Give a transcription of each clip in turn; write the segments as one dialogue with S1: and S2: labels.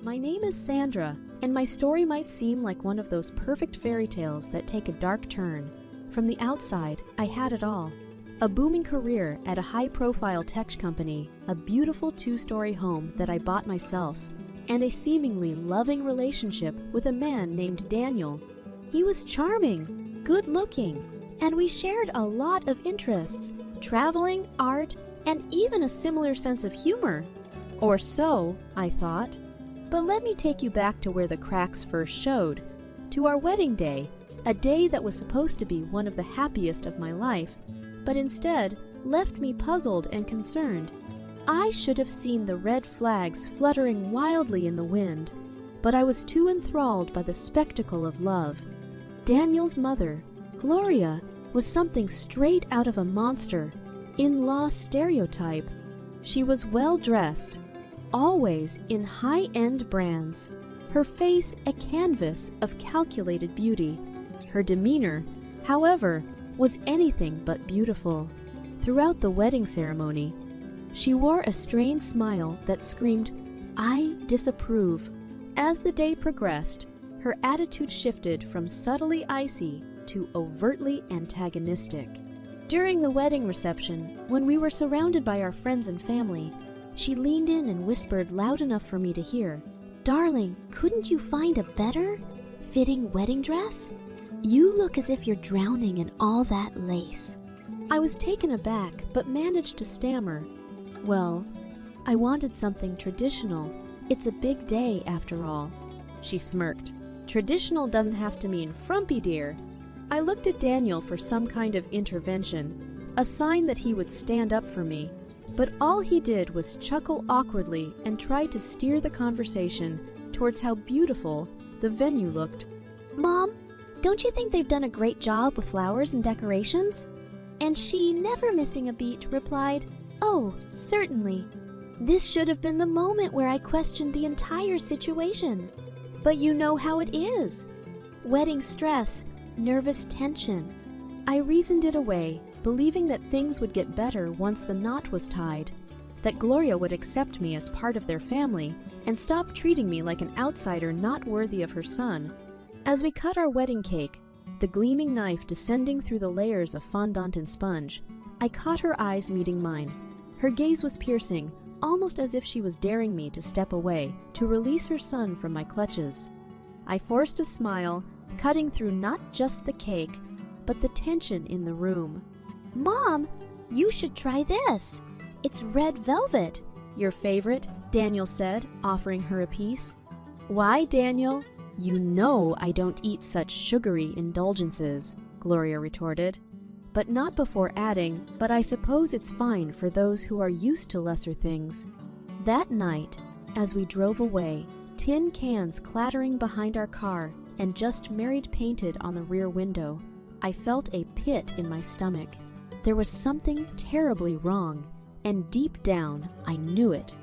S1: My name is Sandra, and my story might seem like one of those perfect fairy tales that take a dark turn. From the outside, I had it all. A booming career at a high-profile tech company, a beautiful 2-story home that I bought myself, and a seemingly loving relationship with a man named Daniel. He was charming, good-looking, and we shared a lot of interests, traveling, art, and even a similar sense of humor. Or so, I thought. But let me take you back to where the cracks first showed, to our wedding day, a day that was supposed to be one of the happiest of my life, but instead left me puzzled and concerned. I should have seen the red flags fluttering wildly in the wind, but I was too enthralled by the spectacle of love. Daniel's mother, Gloria, was something straight out of a monster, in-law stereotype. She was well-dressed, always in high-end brands, her face a canvas of calculated beauty. Her demeanor, however, was anything but beautiful. Throughout the wedding ceremony, she wore a strained smile that screamed, "I disapprove." As the day progressed, her attitude shifted from subtly icy to overtly antagonistic. During the wedding reception, when we were surrounded by our friends and family, she leaned in and whispered loud enough for me to hear, "Darling, couldn't you find a better fitting wedding dress? You look as if you're drowning in all that lace." I was taken aback, but managed to stammer, "Well, I wanted something traditional. It's a big day after all." She smirked. "Traditional doesn't have to mean frumpy, dear." I looked at Daniel for some kind of intervention, a sign that he would stand up for me, but all he did was chuckle awkwardly and try to steer the conversation towards how beautiful the venue looked. "Mom, don't you think they've done a great job with flowers and decorations?" And she, never missing a beat, replied, "Oh, certainly. This should have been the moment where I questioned the entire situation. But you know how it is. Wedding stress, nervous tension." I reasoned it away, believing that things would get better once the knot was tied, that Gloria would accept me as part of their family and stop treating me like an outsider not worthy of her son. As we cut our wedding cake, the gleaming knife descending through the layers of fondant and sponge, I caught her eyes meeting mine. Her gaze was piercing, almost as if she was daring me to step away, to release her son from my clutches. I forced a smile, cutting through not just the cake, but the tension in the room. "Mom, you should try this. It's red velvet." "Your favorite?" Daniel said, offering her a piece. "Why, Daniel? You know I don't eat such sugary indulgences," Gloria retorted, but not before adding, "But I suppose it's fine for those who are used to lesser things." That night, as we drove away, tin cans clattering behind our car and "Just Married" painted on the rear window, I felt a pit in my stomach. There was something terribly wrong, and deep down I knew it.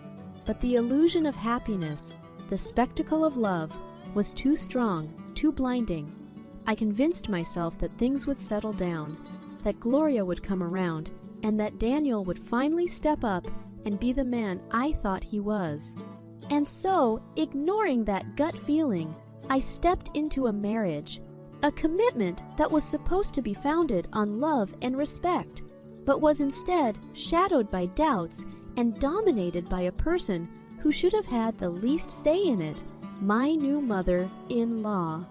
S1: But the illusion of happiness, the spectacle of love, was too strong, too blinding. I convinced myself that things would settle down, that Gloria would come around, and that Daniel would finally step up and be the man I thought he was. And so, ignoring that gut feeling, I stepped into a marriage, a commitment that was supposed to be founded on love and respect, but was instead shadowed by doubts and dominated by a person who should have had the least say in it, my new mother-in-law.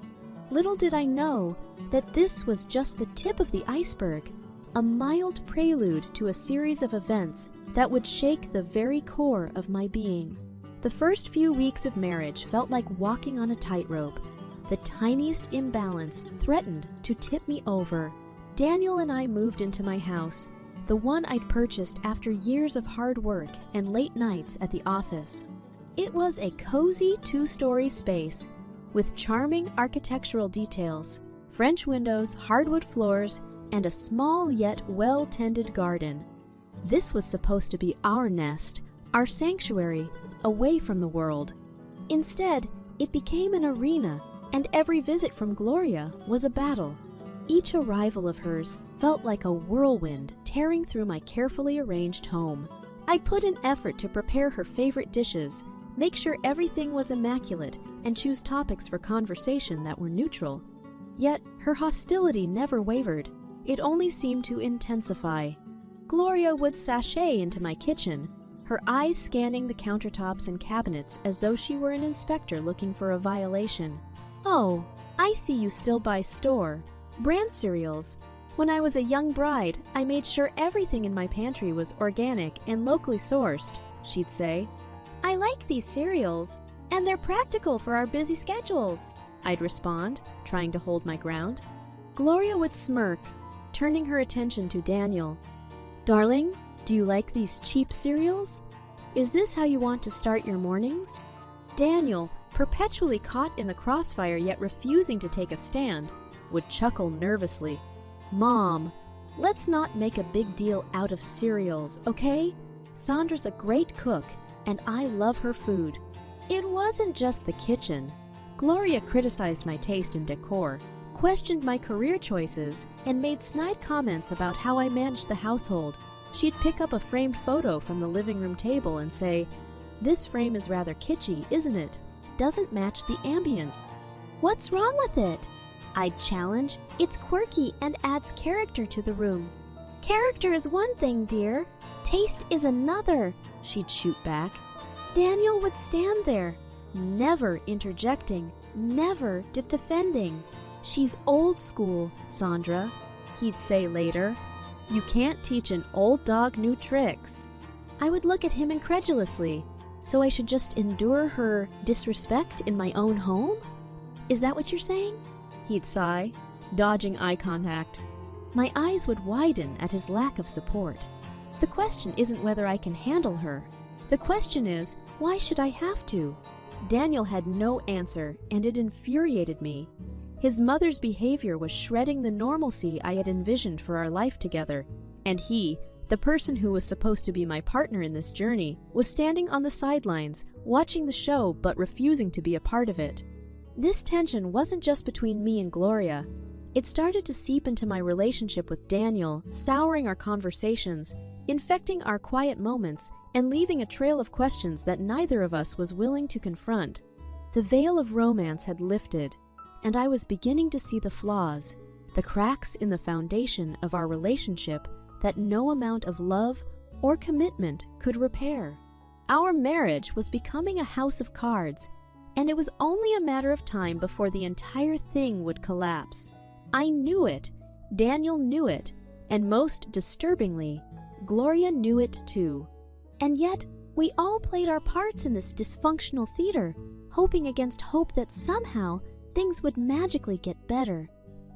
S1: Little did I know that this was just the tip of the iceberg, a mild prelude to a series of events that would shake the very core of my being. The first few weeks of marriage felt like walking on a tightrope. The tiniest imbalance threatened to tip me over. Daniel and I moved into my house, the one I'd purchased after years of hard work and late nights at the office. It was a cozy 2-story space with charming architectural details, French windows, hardwood floors, and a small yet well-tended garden. This was supposed to be our nest, our sanctuary, away from the world. Instead, it became an arena, and every visit from Gloria was a battle. Each arrival of hers felt like a whirlwind tearing through my carefully arranged home. I put in effort to prepare her favorite dishes, make sure everything was immaculate, and choose topics for conversation that were neutral. Yet her hostility never wavered. It only seemed to intensify. Gloria would sashay into my kitchen, her eyes scanning the countertops and cabinets as though she were an inspector looking for a violation. "Oh, I see you still buy store brand cereals. When I was a young bride, I made sure everything in my pantry was organic and locally sourced," she'd say. "I like these cereals, and they're practical for our busy schedules," I'd respond, trying to hold my ground. Gloria would smirk, turning her attention to Daniel. "Darling, do you like these cheap cereals? Is this how you want to start your mornings?" Daniel, perpetually caught in the crossfire yet refusing to take a stand, would chuckle nervously. "Mom, let's not make a big deal out of cereals, okay? Sandra's a great cook, and I love her food." It wasn't just the kitchen. Gloria criticized my taste in decor, questioned my career choices, and made snide comments about how I managed the household. She'd pick up a framed photo from the living room table and say, "This frame is rather kitschy, isn't it? Doesn't match the ambience." "What's wrong with it?" I'd challenge. "It's quirky and adds character to the room." "Character is one thing, dear. Taste is another," she'd shoot back. Daniel would stand there, never interjecting, never defending. "She's old school, Sandra," he'd say later. "You can't teach an old dog new tricks." I would look at him incredulously. So I should just endure her disrespect in my own home? "Is that what you're saying?" He'd sigh, dodging eye contact. My eyes would widen at his lack of support. The question isn't whether I can handle her. The question is, why should I have to? Daniel had no answer, and it infuriated me. His mother's behavior was shredding the normalcy I had envisioned for our life together, and he, the person who was supposed to be my partner in this journey, was standing on the sidelines, watching the show but refusing to be a part of it. This tension wasn't just between me and Gloria. It started to seep into my relationship with Daniel, souring our conversations, infecting our quiet moments, and leaving a trail of questions that neither of us was willing to confront. The veil of romance had lifted, and I was beginning to see the flaws, the cracks in the foundation of our relationship that no amount of love or commitment could repair. Our marriage was becoming a house of cards, and it was only a matter of time before the entire thing would collapse. I knew it, Daniel knew it, and most disturbingly, Gloria knew it too. And yet, we all played our parts in this dysfunctional theater, hoping against hope that somehow things would magically get better.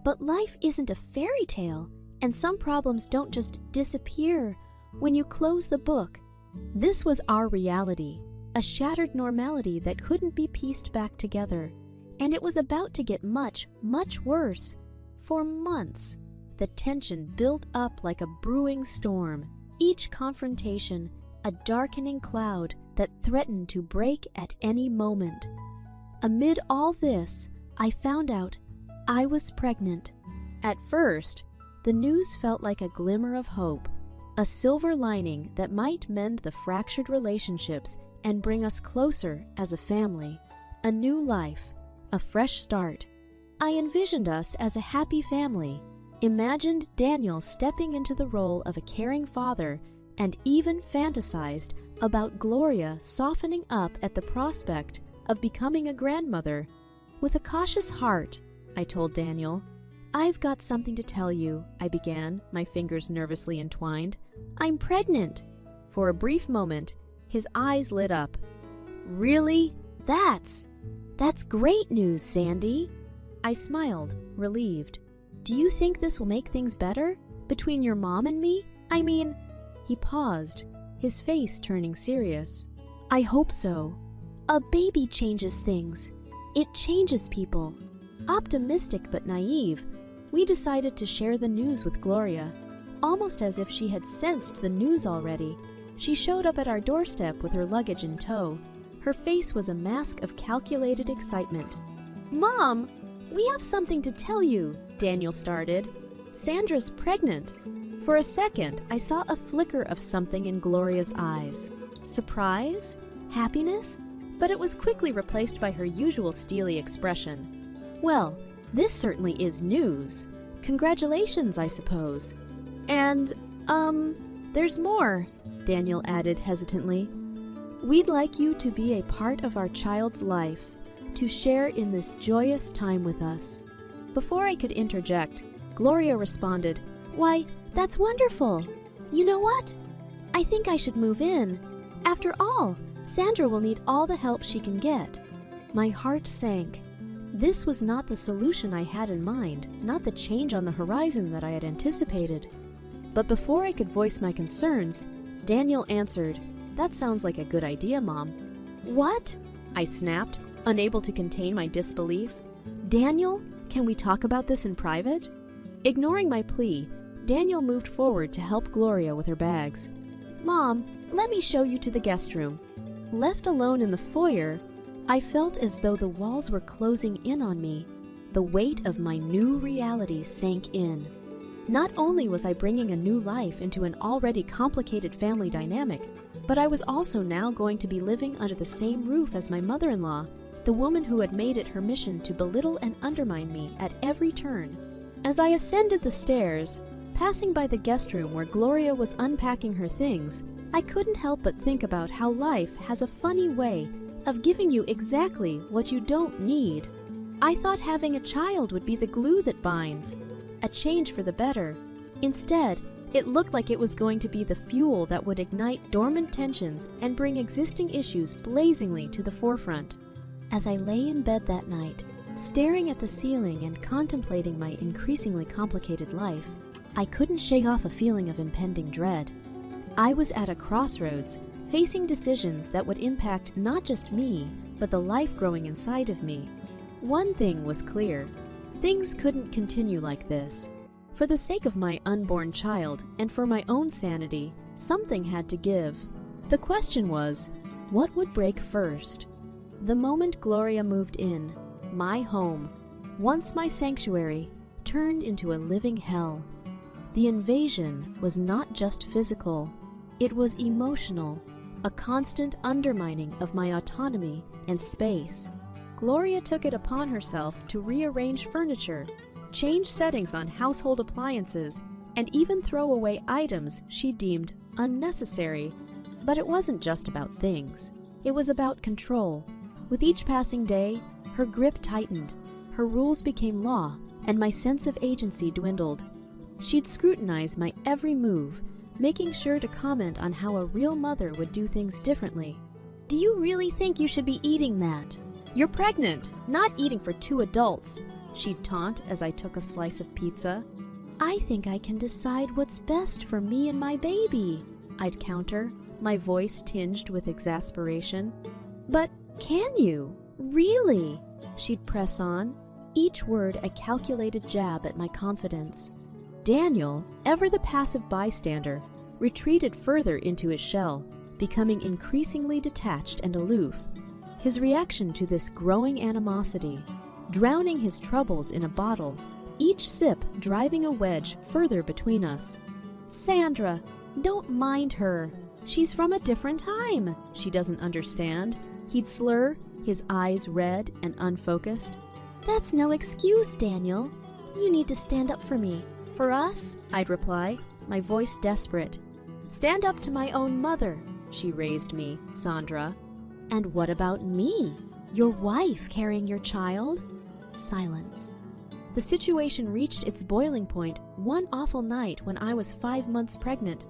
S1: But life isn't a fairy tale, and some problems don't just disappear when you close the book. This was our reality, a shattered normality that couldn't be pieced back together. And it was about to get much, much worse. For months, the tension built up like a brewing storm, each confrontation a darkening cloud that threatened to break at any moment. Amid all this, I found out I was pregnant. At first, the news felt like a glimmer of hope, a silver lining that might mend the fractured relationships and bring us closer as a family. A new life, a fresh start. I envisioned us as a happy family, imagined Daniel stepping into the role of a caring father, and even fantasized about Gloria softening up at the prospect of becoming a grandmother. With a cautious heart, I told Daniel. "I've got something to tell you," I began, my fingers nervously entwined. "I'm pregnant." For a brief moment, his eyes lit up. "Really? That's great news, Sandy." I smiled, relieved. "Do you think this will make things better? Between your mom and me? I mean..." He paused, his face turning serious. "I hope so. A baby changes things. It changes people." Optimistic but naive, we decided to share the news with Gloria, almost as if she had sensed the news already. She showed up at our doorstep with her luggage in tow. Her face was a mask of calculated excitement. "Mom, we have something to tell you," Daniel started. "Sandra's pregnant." For a second, I saw a flicker of something in Gloria's eyes. Surprise? Happiness? but it was quickly replaced by her usual steely expression. "Well, this certainly is news. Congratulations, I suppose. And, there's more," Daniel added hesitantly. "We'd like you to be a part of our child's life, to share in this joyous time with us." Before I could interject, Gloria responded, "Why, that's wonderful. You know what? I think I should move in. After all, Sandra will need all the help she can get." My heart sank. This was not the solution I had in mind, not the change on the horizon that I had anticipated. But before I could voice my concerns, Daniel answered, "That sounds like a good idea, Mom." "What?" I snapped, unable to contain my disbelief. "Daniel, can we talk about this in private?" Ignoring my plea, Daniel moved forward to help Gloria with her bags. "Mom, let me show you to the guest room." Left alone in the foyer, I felt as though the walls were closing in on me. The weight of my new reality sank in. Not only was I bringing a new life into an already complicated family dynamic, but I was also now going to be living under the same roof as my mother-in-law, the woman who had made it her mission to belittle and undermine me at every turn. As I ascended the stairs, passing by the guest room where Gloria was unpacking her things, I couldn't help but think about how life has a funny way of giving you exactly what you don't need. I thought having a child would be the glue that binds, a change for the better. Instead, it looked like it was going to be the fuel that would ignite dormant tensions and bring existing issues blazingly to the forefront. As I lay in bed that night, staring at the ceiling and contemplating my increasingly complicated life, I couldn't shake off a feeling of impending dread. I was at a crossroads, facing decisions that would impact not just me, but the life growing inside of me. One thing was clear: things couldn't continue like this. For the sake of my unborn child and for my own sanity, something had to give. The question was, what would break first? The moment Gloria moved in, my home, once my sanctuary, turned into a living hell. The invasion was not just physical, it was emotional, a constant undermining of my autonomy and space. Gloria took it upon herself to rearrange furniture, change settings on household appliances, and even throw away items she deemed unnecessary. But it wasn't just about things. It was about control. With each passing day, her grip tightened, her rules became law, and my sense of agency dwindled. She'd scrutinize my every move, making sure to comment on how a real mother would do things differently. "Do you really think you should be eating that? You're pregnant, not eating for 2 adults," she'd taunt as I took a slice of pizza. "I think I can decide what's best for me and my baby," I'd counter, my voice tinged with exasperation. "But can you? Really?" she'd press on, each word a calculated jab at my confidence. Daniel, ever the passive bystander, retreated further into his shell, becoming increasingly detached and aloof. His reaction to this growing animosity, drowning his troubles in a bottle, each sip driving a wedge further between us. "Sandra, don't mind her. She's from a different time. She doesn't understand," he'd slur, his eyes red and unfocused. "That's no excuse, Daniel. You need to stand up for me. For us," I'd reply, my voice desperate. "Stand up to my own mother," she raised me, Sandra. "And what about me? Your wife carrying your child?" Silence. The situation reached its boiling point one awful night when I was 5 months pregnant.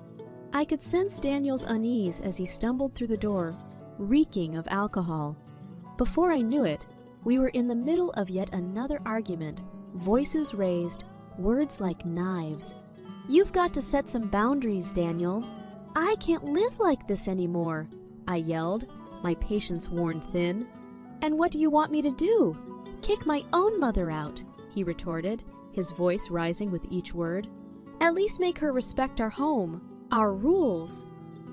S1: I could sense Daniel's unease as he stumbled through the door, reeking of alcohol. Before I knew it, we were in the middle of yet another argument, voices raised, words like knives. "You've got to set some boundaries, Daniel. I can't live like this anymore," I yelled, my patience worn thin. "And what do you want me to do? Kick my own mother out," he retorted, his voice rising with each word. "At least make her respect our home, our rules."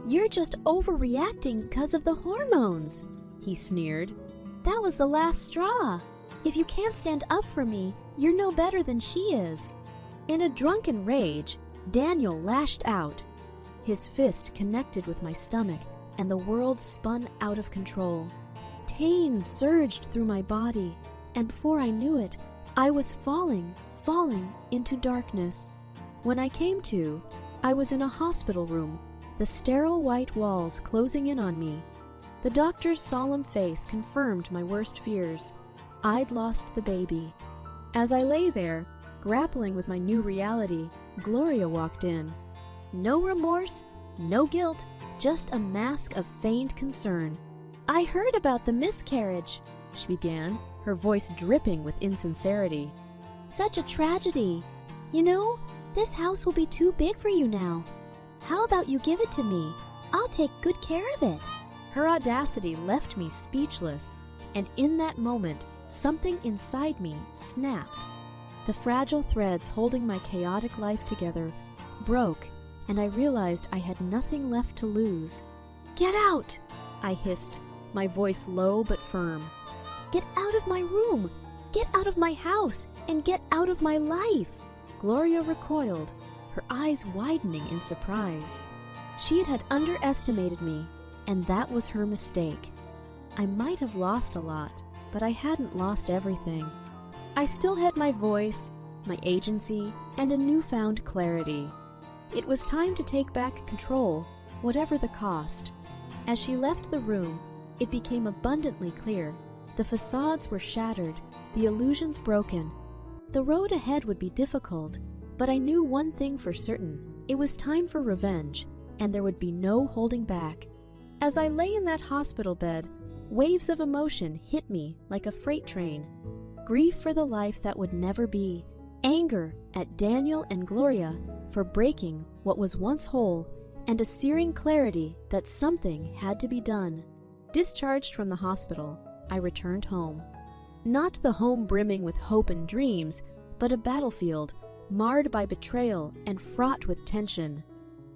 S1: "You're just overreacting because of the hormones," he sneered. "That was the last straw. If you can't stand up for me, you're no better than she is." In a drunken rage, Daniel lashed out. His fist connected with my stomach, and the world spun out of control. Pain surged through my body, and before I knew it, I was falling into darkness. When I came to, I was in a hospital room, the sterile white walls closing in on me. The doctor's solemn face confirmed my worst fears. I'd lost the baby. As I lay there, grappling with my new reality, Gloria walked in. No remorse, no guilt, just a mask of feigned concern. "I heard about the miscarriage," she began, her voice dripping with insincerity. "Such a tragedy. You know, this house will be too big for you now. How about you give it to me? I'll take good care of it." Her audacity left me speechless, and in that moment, something inside me snapped. The fragile threads holding my chaotic life together broke, and I realized I had nothing left to lose. "Get out!" I hissed, my voice low but firm. "Get out of my room! Get out of my house! And get out of my life!" Gloria recoiled, her eyes widening in surprise. She had underestimated me, and that was her mistake. I might have lost a lot, but I hadn't lost everything. I still had my voice, my agency, and a newfound clarity. It was time to take back control, whatever the cost. As she left the room, it became abundantly clear. The facades were shattered, the illusions broken. The road ahead would be difficult, but I knew one thing for certain. It was time for revenge, and there would be no holding back. As I lay in that hospital bed, waves of emotion hit me like a freight train. Grief for the life that would never be, anger at Daniel and Gloria for breaking what was once whole, and a searing clarity that something had to be done. Discharged from the hospital, I returned home. Not the home brimming with hope and dreams, but a battlefield marred by betrayal and fraught with tension.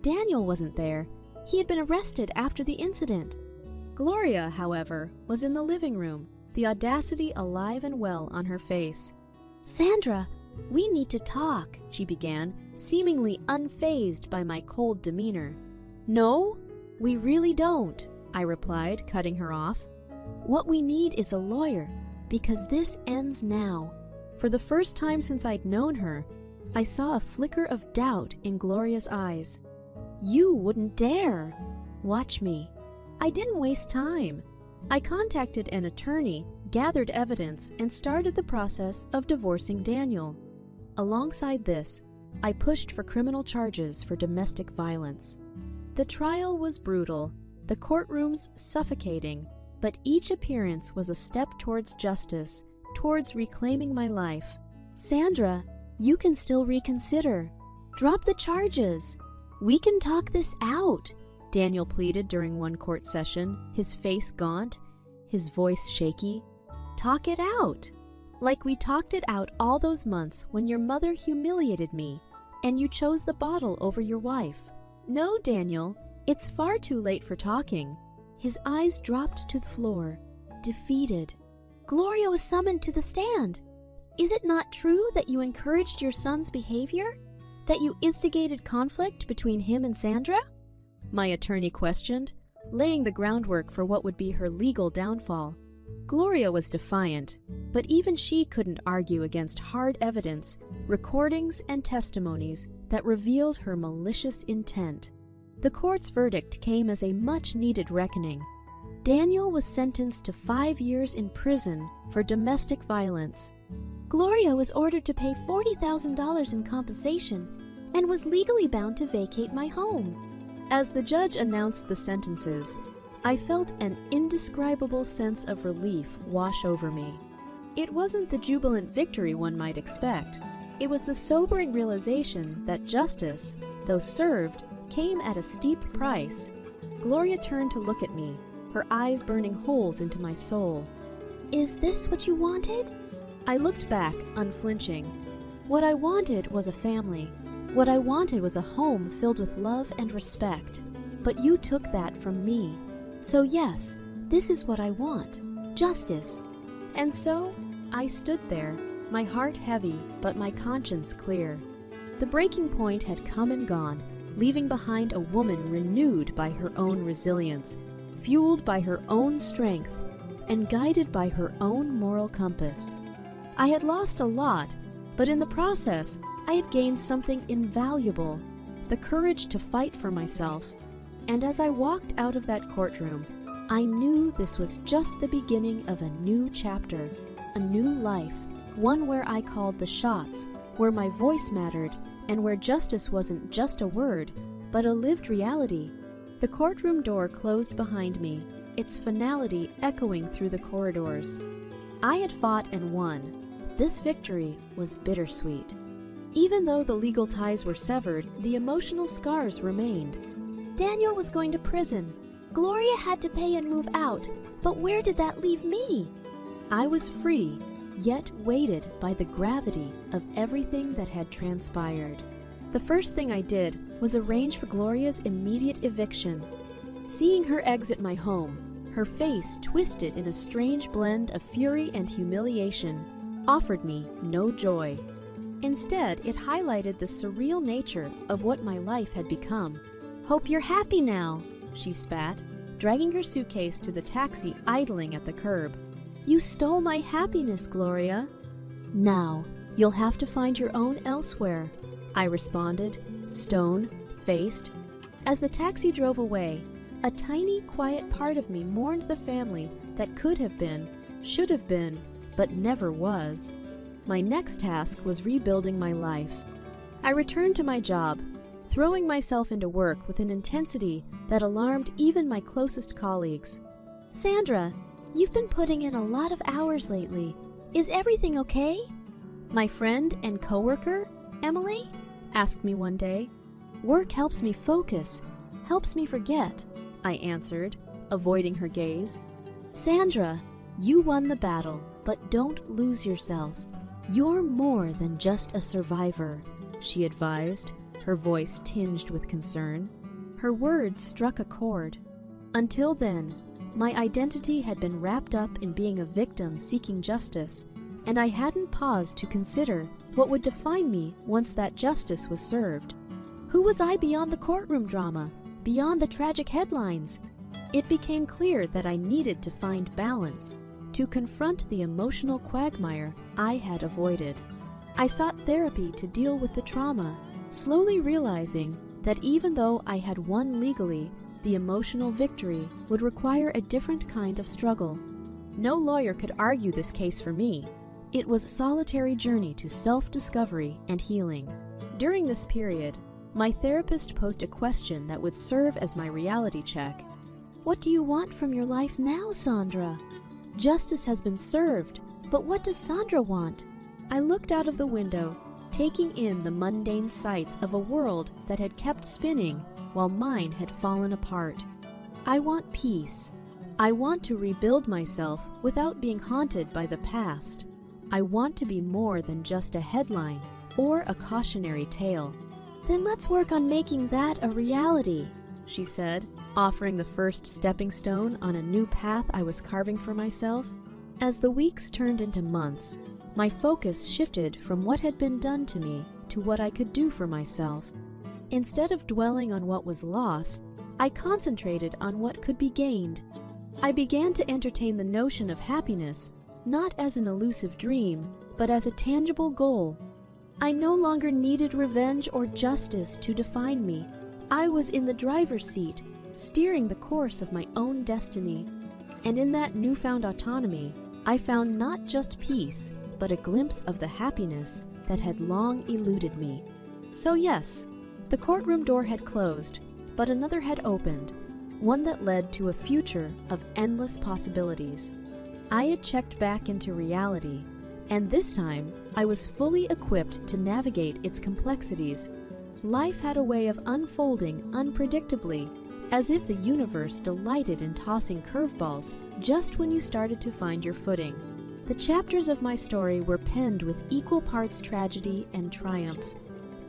S1: Daniel wasn't there. He had been arrested after the incident. Gloria, however, was in the living room, the audacity alive and well on her face. "Sandra, we need to talk," she began, seemingly unfazed by my cold demeanor. "No, we really don't," I replied, cutting her off. "What we need is a lawyer, because this ends now." For the first time since I'd known her, I saw a flicker of doubt in Gloria's eyes. "You wouldn't dare." "Watch me." I didn't waste time. I contacted an attorney, gathered evidence, and started the process of divorcing Daniel. Alongside this, I pushed for criminal charges for domestic violence. The trial was brutal, the courtrooms suffocating, but each appearance was a step towards justice, towards reclaiming my life. "Sandra, you can still reconsider. Drop the charges. We can talk this out," Daniel pleaded during one court session, his face gaunt, his voice shaky. "Talk it out. Like we talked it out all those months when your mother humiliated me, and you chose the bottle over your wife." "No, Daniel, it's far too late for talking." His eyes dropped to the floor, defeated. "Gloria was summoned to the stand. Is it not true that you encouraged your son's behavior? That you instigated conflict between him and Sandra?" My attorney questioned, laying the groundwork for what would be her legal downfall. Gloria was defiant, but even she couldn't argue against hard evidence, recordings and testimonies that revealed her malicious intent. The court's verdict came as a much-needed reckoning. Daniel was sentenced to 5 years in prison for domestic violence. Gloria was ordered to pay $40,000 in compensation and was legally bound to vacate my home. As the judge announced the sentences, I felt an indescribable sense of relief wash over me. It wasn't the jubilant victory one might expect. It was the sobering realization that justice, though served, came at a steep price. Gloria turned to look at me, her eyes burning holes into my soul. "Is this what you wanted?" I looked back, unflinching. What I wanted was a family. What I wanted was a home filled with love and respect. But you took that from me. So yes, this is what I want. Justice. And so, I stood there, my heart heavy, but my conscience clear. The breaking point had come and gone, leaving behind a woman renewed by her own resilience, fueled by her own strength. and guided by her own moral compass. I had lost a lot, but in the process, I had gained something invaluable, the courage to fight for myself. And as I walked out of that courtroom, I knew this was just the beginning of a new chapter, a new life, one where I called the shots, where my voice mattered, and where justice wasn't just a word, but a lived reality. The courtroom door closed behind me, its finality echoing through the corridors. I had fought and won. This victory was bittersweet. Even though the legal ties were severed, the emotional scars remained. Daniel was going to prison. Gloria had to pay and move out, but where did that leave me? I was free, yet weighted by the gravity of everything that had transpired. The first thing I did was arrange for Gloria's immediate eviction. Seeing her exit my home, her face twisted in a strange blend of fury and humiliation, offered me no joy. Instead, it highlighted the surreal nature of what my life had become. "Hope you're happy now," she spat, dragging her suitcase to the taxi idling at the curb. "You stole my happiness, Gloria." "Now, you'll have to find your own elsewhere," I responded, stone-faced. As the taxi drove away, a tiny, quiet part of me mourned the family that could have been, should have been, but never was. My next task was rebuilding my life. I returned to my job, throwing myself into work with an intensity that alarmed even my closest colleagues. "Sandra, you've been putting in a lot of hours lately. Is everything okay?" My friend and coworker, Emily, asked me one day. "Work helps me focus, helps me forget," I answered, avoiding her gaze. "Sandra, you won the battle, but don't lose yourself. You're more than just a survivor," she advised, her voice tinged with concern. Her words struck a chord. Until then, my identity had been wrapped up in being a victim seeking justice, and I hadn't paused to consider what would define me once that justice was served. Who was I beyond the courtroom drama, beyond the tragic headlines? It became clear that I needed to find balance, to confront the emotional quagmire I had avoided. I sought therapy to deal with the trauma, slowly realizing that even though I had won legally, the emotional victory would require a different kind of struggle. No lawyer could argue this case for me. It was a solitary journey to self-discovery and healing. During this period, my therapist posed a question that would serve as my reality check. "What do you want from your life now, Sandra? Justice has been served, but what does Sandra want?" I looked out of the window, taking in the mundane sights of a world that had kept spinning while mine had fallen apart. I want peace. I want to rebuild myself without being haunted by the past. I want to be more than just a headline or a cautionary tale. "Then let's work on making that a reality," she said, offering the first stepping stone on a new path I was carving for myself. As the weeks turned into months, my focus shifted from what had been done to me to what I could do for myself. Instead of dwelling on what was lost, I concentrated on what could be gained. I began to entertain the notion of happiness, not as an elusive dream, but as a tangible goal. I no longer needed revenge or justice to define me. I was in the driver's seat, steering the course of my own destiny. And in that newfound autonomy, I found not just peace, but a glimpse of the happiness that had long eluded me. So yes, the courtroom door had closed, but another had opened, one that led to a future of endless possibilities. I had checked back into reality, and this time I was fully equipped to navigate its complexities. Life had a way of unfolding unpredictably, as if the universe delighted in tossing curveballs just when you started to find your footing. The chapters of my story were penned with equal parts tragedy and triumph,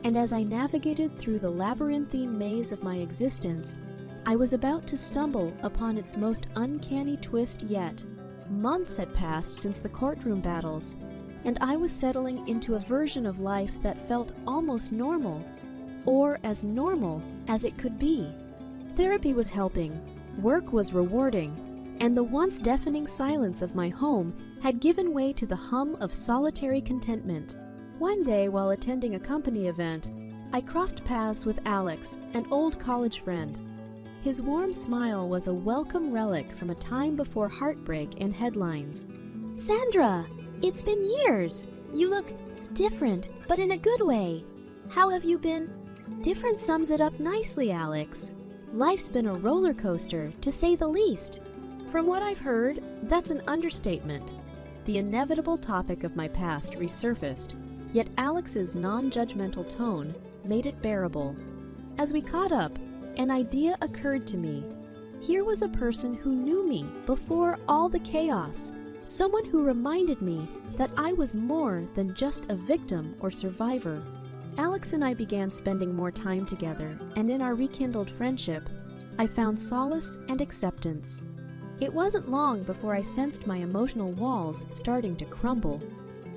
S1: and as I navigated through the labyrinthine maze of my existence, I was about to stumble upon its most uncanny twist yet. Months had passed since the courtroom battles, and I was settling into a version of life that felt almost normal, or as normal as it could be. Therapy was helping, work was rewarding, and the once deafening silence of my home had given way to the hum of solitary contentment. One day, while attending a company event, I crossed paths with Alex, an old college friend. His warm smile was a welcome relic from a time before heartbreak and headlines. "Sandra, it's been years. You look different, but in a good way. How have you been?" "Different sums it up nicely, Alex. Life's been a roller coaster, to say the least." From what I've heard, that's an understatement. The inevitable topic of my past resurfaced, yet Alex's non-judgmental tone made it bearable. As we caught up, an idea occurred to me. Here was a person who knew me before all the chaos, someone who reminded me that I was more than just a victim or survivor. Alex and I began spending more time together, and in our rekindled friendship, I found solace and acceptance. It wasn't long before I sensed my emotional walls starting to crumble.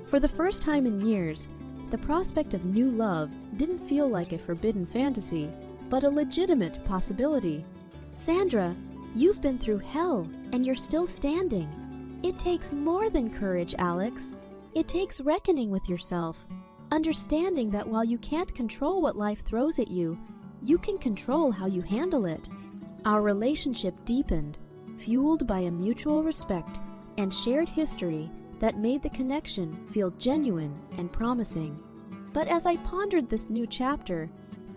S1: For the first time in years, the prospect of new love didn't feel like a forbidden fantasy, but a legitimate possibility. "Sandra, you've been through hell, and you're still standing. It takes more than courage, Alex. It takes reckoning with yourself, understanding that while you can't control what life throws at you, you can control how you handle it." Our relationship deepened, fueled by a mutual respect and shared history that made the connection feel genuine and promising. But as I pondered this new chapter,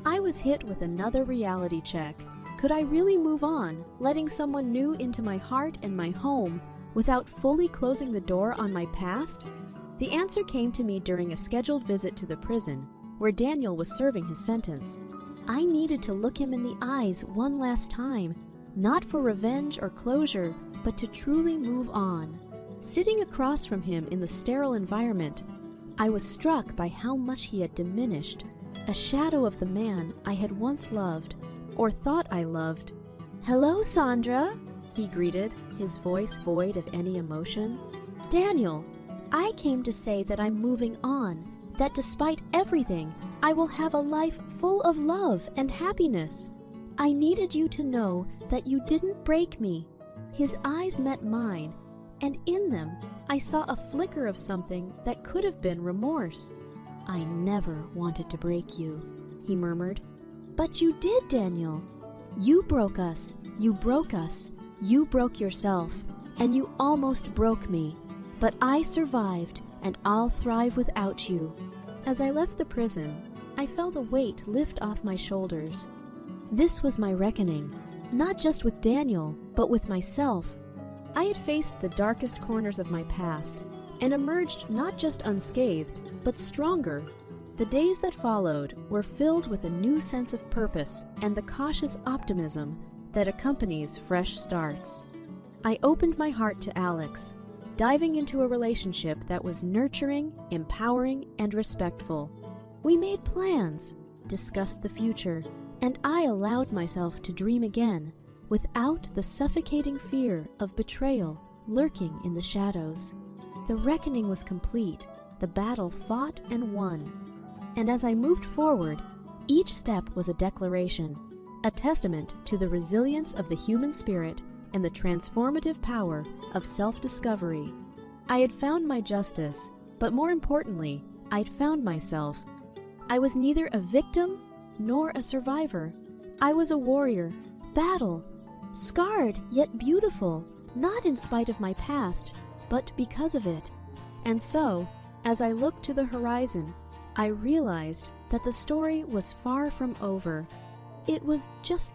S1: I was hit with another reality check. Could I really move on, letting someone new into my heart and my home without fully closing the door on my past? The answer came to me during a scheduled visit to the prison, where Daniel was serving his sentence. I needed to look him in the eyes one last time, not for revenge or closure, but to truly move on. Sitting across from him in the sterile environment, I was struck by how much he had diminished, a shadow of the man I had once loved, or thought I loved. "Hello, Sandra," he greeted, his voice void of any emotion. "Daniel, I came to say that I'm moving on, that despite everything, I will have a life full of love and happiness. I needed you to know that you didn't break me." His eyes met mine, and in them I saw a flicker of something that could have been remorse. "I never wanted to break you," he murmured. "But you did, Daniel. You broke us, you broke us, you broke yourself, and you almost broke me. But I survived, and I'll thrive without you." As I left the prison, I felt a weight lift off my shoulders. This was my reckoning, not just with Daniel, but with myself. I had faced the darkest corners of my past and emerged not just unscathed, but stronger. The days that followed were filled with a new sense of purpose and the cautious optimism that accompanies fresh starts. I opened my heart to Alex, diving into a relationship that was nurturing, empowering, and respectful. We made plans, discussed the future, and I allowed myself to dream again, without the suffocating fear of betrayal lurking in the shadows. The reckoning was complete, the battle fought and won. And as I moved forward, each step was a declaration, a testament to the resilience of the human spirit and the transformative power of self-discovery. I had found my justice, but more importantly, I'd found myself. I was neither a victim nor a survivor. I was a warrior, battle, scarred yet beautiful, not in spite of my past, but because of it. And so, as I looked to the horizon, I realized that the story was far from over. It was just